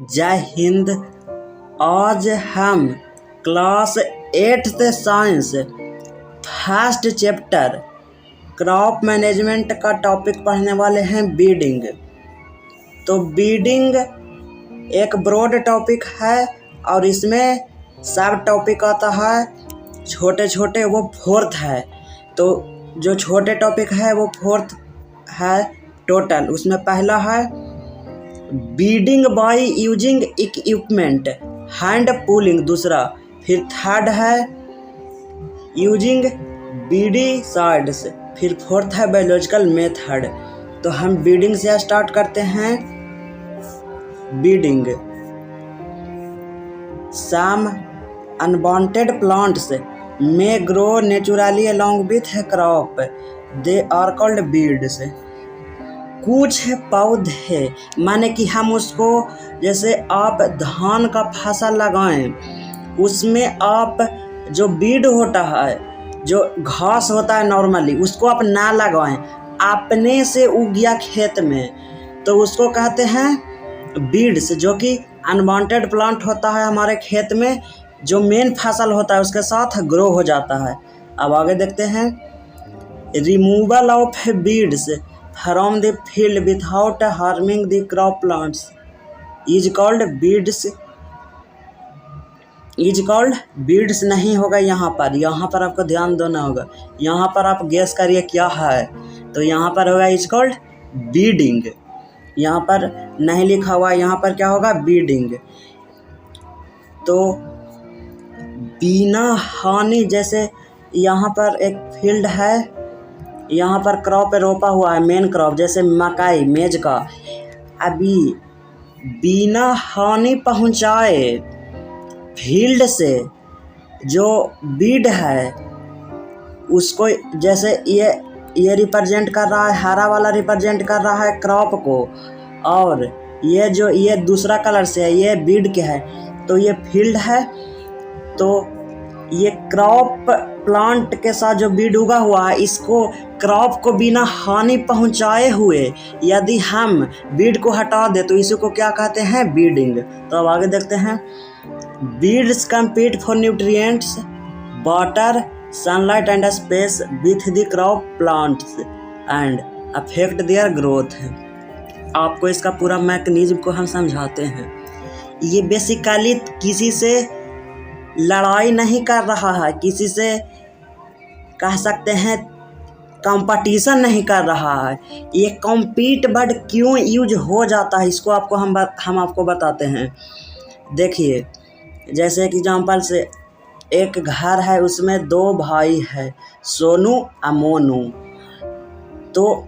जय हिंद। आज हम class 8th science first chapter crop management का टॉपिक पढ़ने वाले हैं, बीडिंग। तो बीडिंग एक ब्रॉड टॉपिक है और इसमें सब टॉपिक आता है छोटे छोटे, वो फोर्थ है। तो जो छोटे टॉपिक है वो फोर्थ है टोटल। उसमें पहला है weeding by using equipment, hand pulling दूसरा। फिर थर्ड है यूजिंग बीडी साइड्स। फिर फोर्थ है बायोलॉजिकल मेथड। तो हम बीडिंग से स्टार्ट करते हैं। Weeding, some unwanted plants may grow naturally along with a crop, they are called weeds। कुछ पौधे माने कि हम उसको, जैसे आप धान का फसल लगाएं, उसमें आप जो बीड होता है, जो घास होता है नॉर्मली, उसको आप ना लगाएं, अपने से उग गया खेत में तो उसको कहते हैं बीड्स, जो कि अनवांटेड प्लांट होता है हमारे खेत में, जो मेन फसल होता है उसके साथ ग्रो हो जाता है। अब आगे देखते हैं। Removal of beads from the field without harming the crop plants is called beads. Beads नहीं होगा यहाँ पर आपको ध्यान देना होगा। यहाँ पर आप गेस करिए क्या है, तो यहाँ पर होगा इज कॉल्ड बीडिंग। यहाँ पर नहीं लिखा हुआ, यहाँ पर क्या होगा, बीडिंग। तो बिना हानि, जैसे यहाँ पर एक फील्ड है, यहाँ पर क्रॉप रोपा हुआ है, मेन क्रॉप जैसे मकई, मेज का। अभी बिना हानि पहुँचाए फील्ड से जो बीड है उसको, जैसे ये रिप्रेजेंट कर रहा है, हरा वाला रिप्रेजेंट कर रहा है क्रॉप को, और ये दूसरा कलर से है, ये बीड के है। तो ये फील्ड है, तो ये क्रॉप प्लांट के साथ जो बीड उगा हुआ है, इसको क्रॉप को बिना हानि पहुंचाए हुए यदि हम बीड को हटा दे तो इसी को क्या कहते हैं, बीडिंग। तो अब आगे देखते हैं। Beads compete for nutrients, water, sunlight and space with the crop plants and affect their growth। आपको इसका पूरा मैकेनिज्म को हम समझाते हैं। ये बेसिकली किसी से लड़ाई नहीं कर रहा है, किसी से कह सकते हैं कंपटीशन नहीं कर रहा है। ये कॉम्पीट वर्ड क्यों यूज हो जाता है, इसको हम आपको बताते हैं। देखिए, जैसे एक एग्जांपल से, एक घर है, उसमें दो भाई है, सोनू और मोनू। तो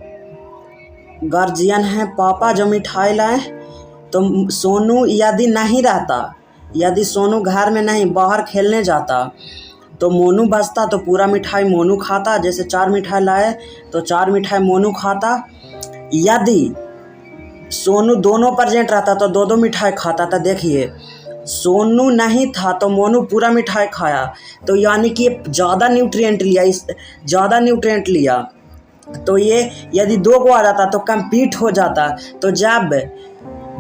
गार्जियन है पापा, जो मिठाई लाए, तो सोनू यदि नहीं रहता, यदि सोनू घर में नहीं, बाहर खेलने जाता, तो मोनू बचता, तो पूरा मिठाई मोनू खाता। जैसे 4 मिठाई लाए तो 4 मिठाई मोनू खाता। यदि सोनू दोनों प्रेजेंट रहता तो 2-2 मिठाई खाता था। देखिए, सोनू नहीं था तो मोनू पूरा मिठाई खाया, तो यानी कि ज़्यादा न्यूट्रिएंट लिया। तो ये यदि 2 को आ जाता तो कंपीट हो जाता। तो जब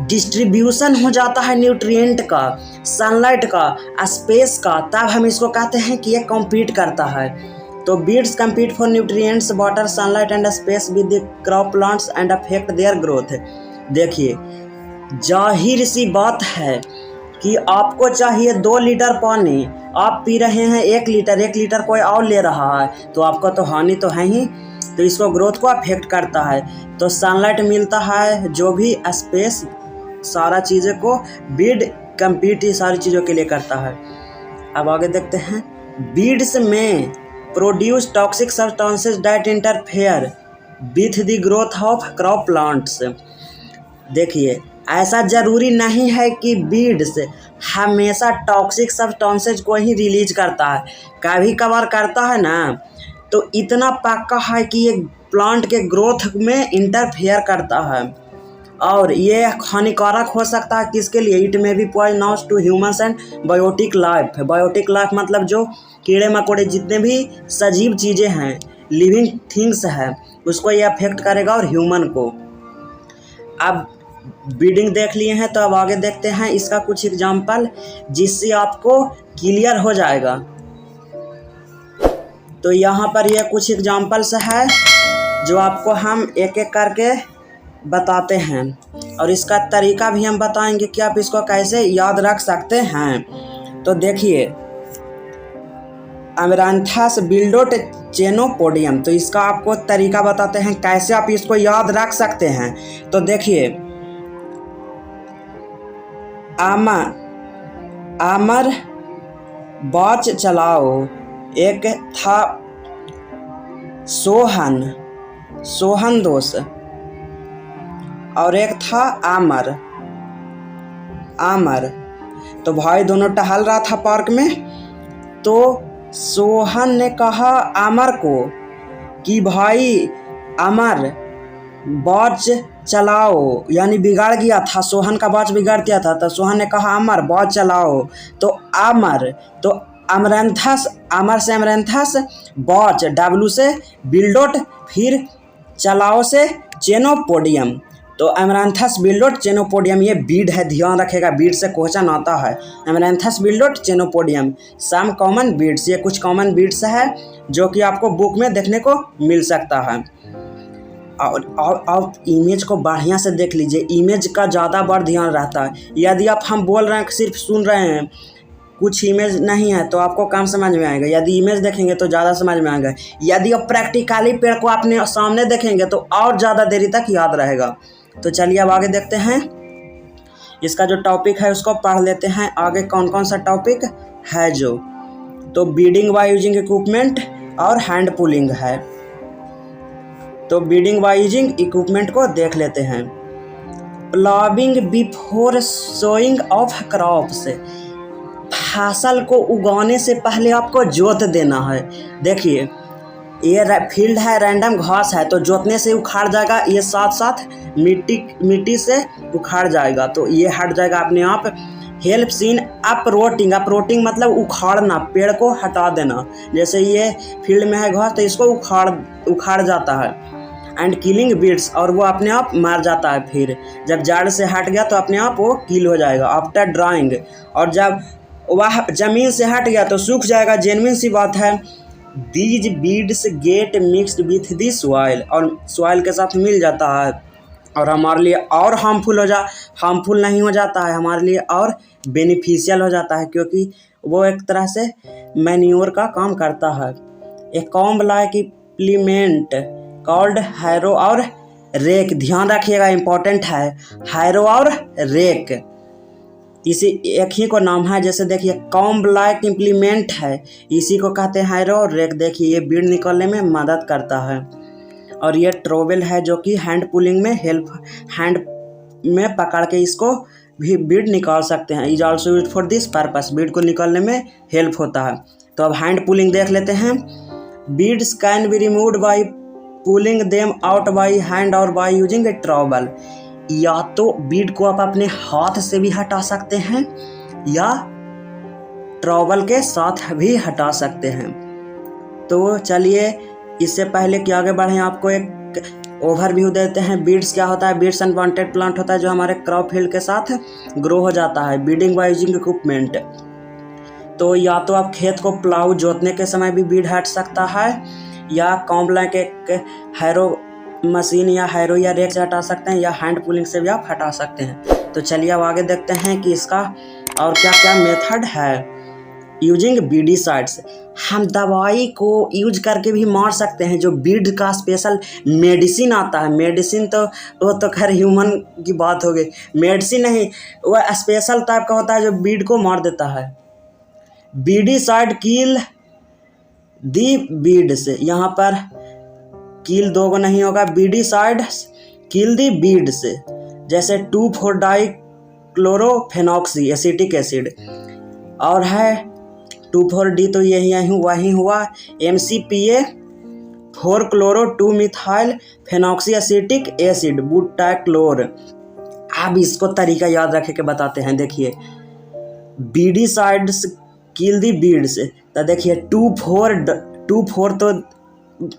डिस्ट्रीब्यूशन हो जाता है न्यूट्रिएंट का, सनलाइट का, स्पेस का, तब हम इसको कहते हैं कि ये कॉम्पीट करता है। तो beads compete for nutrients, water, sunlight and space with the crop plants and affect their growth. देखिए, जाहिर सी बात है कि आपको चाहिए 2 लीटर पानी, आप पी रहे हैं 1 लीटर कोई और ले रहा है, तो आपका तो हानि तो है ही। तो इसको ग्रोथ को अफेक्ट करता है। तो सनलाइट मिलता है, जो भी स्पेस, सारा चीज़ों को बीड कम्पीट ही सारी चीज़ों के लिए करता है। अब आगे देखते हैं। बीड्स में produce toxic substances that interfere with the growth of crop plants. देखिए, ऐसा ज़रूरी नहीं है कि बीड्स हमेशा टॉक्सिक सब्सटेंसेस को ही रिलीज करता है, कभी कभार करता है ना। तो इतना पक्का है कि ये प्लांट के ग्रोथ में इंटरफेयर करता है, और ये हानिकारक हो सकता है किसके लिए, it may be poisonous to humans and biotic life. Biotic life मतलब जो कीड़े मकोड़े, जितने भी सजीव चीज़ें हैं, लिविंग थिंग्स है, उसको ये अफेक्ट करेगा, और ह्यूमन को। अब बीडिंग देख लिए हैं, तो अब आगे देखते हैं इसका कुछ एग्जाम्पल जिससे आपको क्लियर हो जाएगा। तो यहाँ पर ये कुछ एग्जाम्पल्स है जो आपको हम एक एक करके बताते हैं, और इसका तरीका भी हम बताएंगे कि आप इसको कैसे याद रख सकते हैं। तो देखिए, अमेरांथस बिल्डोटेचेनोपोडियम, तो इसका आपको तरीका बताते हैं कैसे आप इसको याद रख सकते हैं। तो देखिए, आमर बाच चलाओ, एक था सोहन दोस्त, और एक था आमर। तो भाई दोनों टहल रहा था पार्क में। तो सोहन ने कहा आमर को कि भाई अमर वॉच चलाओ, यानी बिगाड़ गया था, सोहन का वॉच बिगाड़ दिया था। तो सोहन ने कहा अमर वॉच चलाओ। तो अमरैंथस, अमर से अमरैंथस, वॉच डब्लू से बिल्डोट, फिर चलाओ से चेनोपोडियम। तो अमरैंथस बिल्डोट चेनोपोडियम, ये बीड है, ध्यान रखेगा, बीड से क्वेश्चन आता है। अमरैंथस बिल्डोट चेनोपोडियम, सम कॉमन बीड्स, ये कुछ कॉमन बीड्स है जो कि आपको बुक में देखने को मिल सकता है। और इमेज को बढ़िया से देख लीजिए, इमेज का ज़्यादा बार ध्यान रहता है। यदि आप हम बोल रहे हैं सिर्फ सुन रहे हैं, कुछ इमेज नहीं है, तो आपको कम समझ में आएगा। यदि इमेज देखेंगे तो ज़्यादा समझ में आएगा। यदि आप प्रैक्टिकली पेड़ को अपने सामने देखेंगे तो और ज़्यादा देरी तक याद रहेगा। तो चलिए अब आगे देखते हैं, इसका जो टॉपिक है उसको पढ़ लेते हैं। आगे कौन कौन सा टॉपिक है जो, तो बीडिंग बाय यूजिंग इक्विपमेंट और हैंड पुलिंग है। तो बीडिंग बाय यूजिंग इक्विपमेंट को देख लेते हैं। Ploughing before sowing of crops, फसल को उगाने से पहले आपको जोत देना है। देखिए, ये फील्ड है, रैंडम घास है, तो जोतने से उखाड़ जाएगा, ये साथ साथ मिट्टी से उखाड़ जाएगा, तो ये हट जाएगा अपने आप। हेल्प सीन अपरोटिंग, अपरोटिंग मतलब उखाड़ना, पेड़ को हटा देना। जैसे ये फील्ड में है घास, तो इसको उखाड़ जाता है। एंड किलिंग बीड्स, और वो अपने आप मर जाता है। फिर जब जड़ से हट गया तो अपने आप वो किल हो जाएगा। आफ्टर ड्राइंग, और जब वह ज़मीन से हट गया तो सूख जाएगा, जेन्युइन सी बात है। These beads get mixed with the soil, और सॉइल के साथ मिल जाता है और हमारे लिए और हार्मफुल नहीं हो जाता है, हमारे लिए और बेनिफिशियल हो जाता है, क्योंकि वो एक तरह से मैन्योर का काम करता है। A comb like implement called harrow और रेक, ध्यान रखिएगा, इंपॉर्टेंट है, हैरो और रेक, इसी एक ही को नाम है। जैसे देखिए, कॉम्ब लाइक इम्प्लीमेंट है, इसी को कहते हैं हैरो और रेक। देखिए, ये बीड निकालने में मदद करता है। और ये ट्रोवेल है जो कि हैंड पुलिंग में हैंड में पकड़ के इसको भी बीड निकाल सकते हैं। Is also used for this purpose, Beed को निकालने में हेल्प होता है। तो अब हैंड पुलिंग देख लेते हैं। Beads can be removed by pulling them out by hand और बाई यूजिंग ए ट्रॉवल, या तो बीड को आप अपने हाथ से भी हटा सकते हैं या ट्रॉवल के साथ भी हटा सकते हैं। तो चलिए, इससे पहले कि आगे बढ़ें, आपको एक ओवरव्यू देते हैं। बीड्स क्या होता है? बीड्स अनवांटेड प्लांट होता है जो हमारे क्रॉप फील्ड के साथ ग्रो हो जाता है। बीडिंग बाय यूजिंग इक्विपमेंट, तो या तो आप खेत को प्लाऊ जोतने के समय भी बीड हट सकता है, या कॉम्ब लाइक एक हैरो मशीन या हैरो या रेक से हटा सकते हैं, या हैंड पुलिंग से भी आप हटा सकते हैं। तो चलिए अब आगे देखते हैं कि इसका और क्या क्या मेथड है। यूजिंग बीडीसाइड्स, हम दवाई को यूज करके भी मार सकते हैं। जो बीड का स्पेशल मेडिसिन आता है, मेडिसिन तो वो तो खैर ह्यूमन की बात हो गई, मेडिसिन नहीं, वह स्पेशल टाइप का होता है जो बीड को मार देता है। बीडीसाइड किल दी बीड से, यहाँ पर किल दो को नहीं होगा, बीडीसाइड किल दी बीड से, जैसे 2,4-डाई क्लोरोफेनॉक्सी एसिटिक एसिड, और है 2,4-डी, तो यही वही हुआ, MCPA 4-क्लोरो-2-मिथाइल फेनॉक्सी एसिटिक एसिड बुटाक्लोर। अब इसको तरीका याद रखे के बताते हैं। देखिए, बीडीसाइड्स किल दी बीड्स, तो देखिए 2,4 तो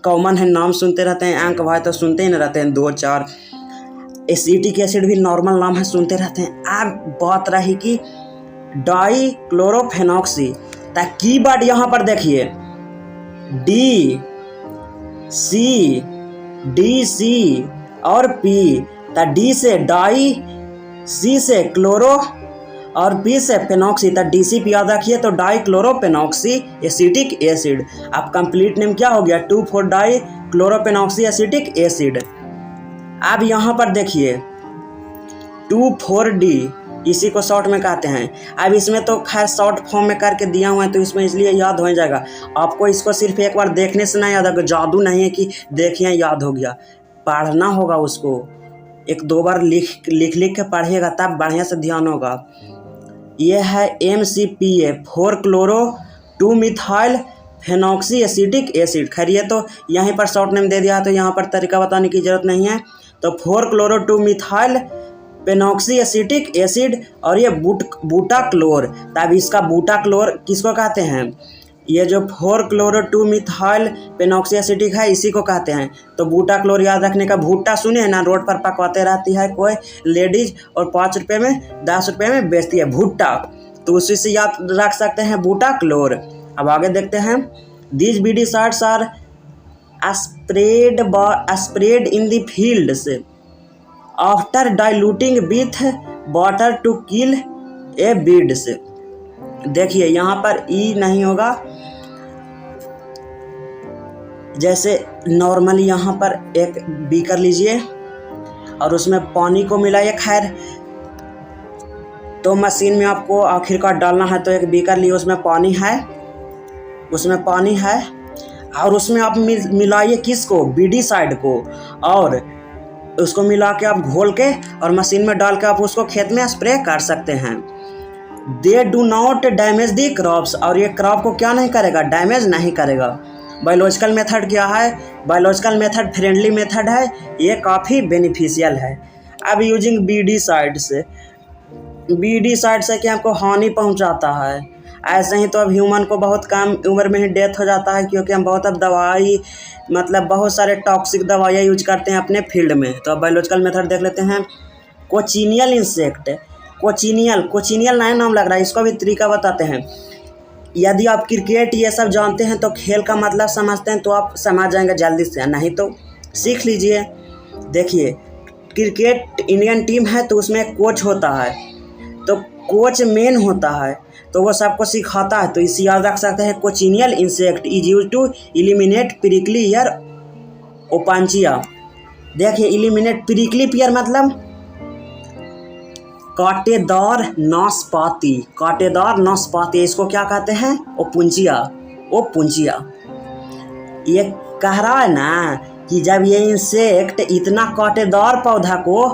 कॉमन है, नाम सुनते रहते हैं, अंक भाई तो सुनते ही नहीं रहते हैं, 2, 4, एसिटिक एसिड भी नॉर्मल नाम है, सुनते रहते हैं। अब बात रही कि डाइक्लोरोफेनॉक्सी, तो कीवर्ड यहाँ पर देखिए डी सी और पी। तो डी से डाई, सी से क्लोरो और पी से फेनॉक्सी। तो DCP याद रखिए, तो डाइक्लोरोफेनॉक्सी एसिटिक एसिड। अब कंप्लीट नेम क्या हो गया, 2,4-डाई क्लोरोफेनॉक्सी एसिटिक एसिड। अब यहाँ पर देखिए 2,4-D, इसी को शॉर्ट में कहते हैं। अब इसमें तो खैर शॉर्ट फॉर्म में करके दिया हुआ है, तो इसमें इसलिए याद हो जाएगा आपको। इसको सिर्फ एक बार देखने से नहीं याद होगा, जादू नहीं है कि देखिए याद हो गया, पढ़ना होगा उसको। 1-2 बार लिख के पढ़िएगा, तब बढ़िया से ध्यान होगा। ये है MCPA, 4-क्लोरो-2-मिथाइल फेनॉक्सी एसिटिक एसिड। खैर ये तो यहीं पर शॉर्ट नेम दे दिया है, तो यहाँ पर तरीका बताने की जरूरत नहीं है। तो 4-क्लोरो-2-मिथाइल फेनॉक्सी एसिटिक एसिड, और ये बूटा क्लोर। तब इसका बूटा क्लोर किसको कहते हैं, ये जो 4-क्लोरो-2-मिथाइल फेनॉक्सी एसिटिक है, इसी को कहते हैं। तो बूटा क्लोर याद रखने का। भुट्टा सुने ना, रोड पर पकवाते रहती है कोई लेडीज, और 5 रुपये में 10 रुपये में बेचती है भुट्टा, तो उसी से याद रख सकते हैं बूटा क्लोर। अब आगे देखते हैं, these weedicides are spread in the fields after diluting with water to kill a weeds. देखिए यहाँ पर ई नहीं होगा, जैसे नॉर्मली यहाँ पर एक बीकर लीजिए और उसमें पानी को मिलाइए। खैर तो मशीन में आपको आखिरकार डालना है, तो एक बीकर लिए, उसमें पानी है और उसमें आप मिलाइए किसको, बीडीसाइड को, और उसको मिला के आप घोल के और मशीन में डाल के आप उसको खेत में स्प्रे कर सकते हैं। They do not damage the crops, और ये क्रॉप को क्या नहीं करेगा, डैमेज नहीं करेगा। बायोलॉजिकल मेथड क्या है, बायोलॉजिकल मेथड फ्रेंडली मेथड है, ये काफ़ी बेनिफिशियल है। अब यूजिंग बीडीसाइड से क्या आपको हानि पहुंचाता है। ऐसे ही तो अब ह्यूमन को बहुत कम उम्र में ही डेथ हो जाता है, क्योंकि हम बहुत अब दवाई मतलब बहुत सारे टॉक्सिक दवाइयाँ यूज करते हैं अपने फील्ड में। तो अब बायोलॉजिकल मेथड देख लेते हैं। कोचिनियल इंसेक्ट, कोचिनियल नया नाम लग रहा है, इसको भी तरीका बताते हैं। यदि आप क्रिकेट ये सब जानते हैं, तो खेल का मतलब समझते हैं, तो आप समझ जाएंगे जल्दी से, नहीं तो सीख लीजिए। देखिए क्रिकेट इंडियन टीम है, तो उसमें एक कोच होता है, तो कोच मेन होता है, तो वो सबको सिखाता है। तो इसे याद रख सकते हैं, cochineal insect is use to eliminate prickly pear opuntia. देखिए इलिमिनेट प्रिकली ईयर मतलब कांटेदार नाशपाती, इसको क्या कहते हैं, ओपुंजिया। ये कह रहा है ना कि जब ये इंसेक्ट इतना कांटेदार पौधा को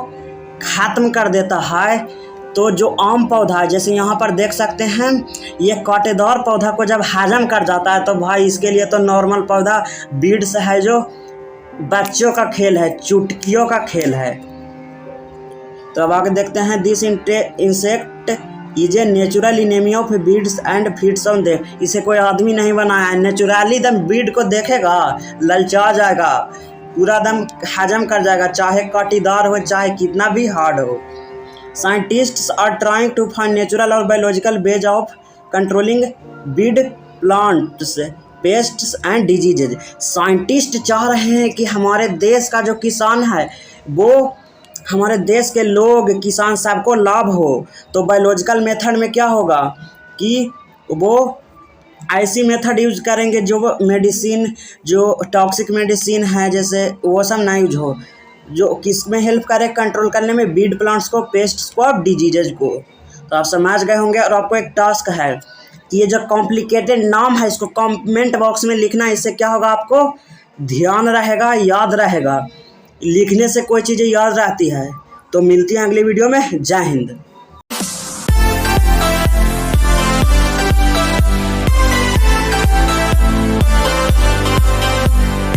खत्म कर देता है, तो जो आम पौधा है, जैसे यहाँ पर देख सकते हैं, ये कांटेदार पौधा को जब हजम कर जाता है, तो भाई इसके लिए तो नॉर्मल पौधा बीड्स है, जो बच्चों का खेल है, चुटकियों का खेल है। तो अब आगे देखते हैं, this insect is a natural enemy of beads and feeds on them. इसे कोई आदमी नहीं बनाया है, नेचुरली दम बीड को देखेगा, ललचा जाएगा, पूरा दम हजम कर जाएगा, चाहे कांटेदार हो, चाहे कितना भी हार्ड हो। Scientists are trying to find natural और biological ways of controlling weed plants, pests and diseases. Scientist चाह रहे हैं कि हमारे देश का जो किसान है, वो हमारे देश के लोग, किसान सबको लाभ हो। तो बायोलॉजिकल मेथड में क्या होगा कि वो ऐसी मेथड यूज करेंगे जो मेडिसिन, जो टॉक्सिक मेडिसिन है, जैसे वो सब ना यूज हो, जो किस में हेल्प करे कंट्रोल करने में, बीड प्लांट्स को, पेस्ट्स को और डिजीजेज को। तो आप समझ गए होंगे। और आपको एक टास्क है कि ये जो कॉम्प्लिकेटेड नाम है, इसको कमेंट बॉक्स में लिखना। इससे क्या होगा, आपको ध्यान रहेगा, याद रहेगा। लिखने से कोई चीज़ें याद रहती है। तो मिलती हैं अगली वीडियो में। जय हिंद।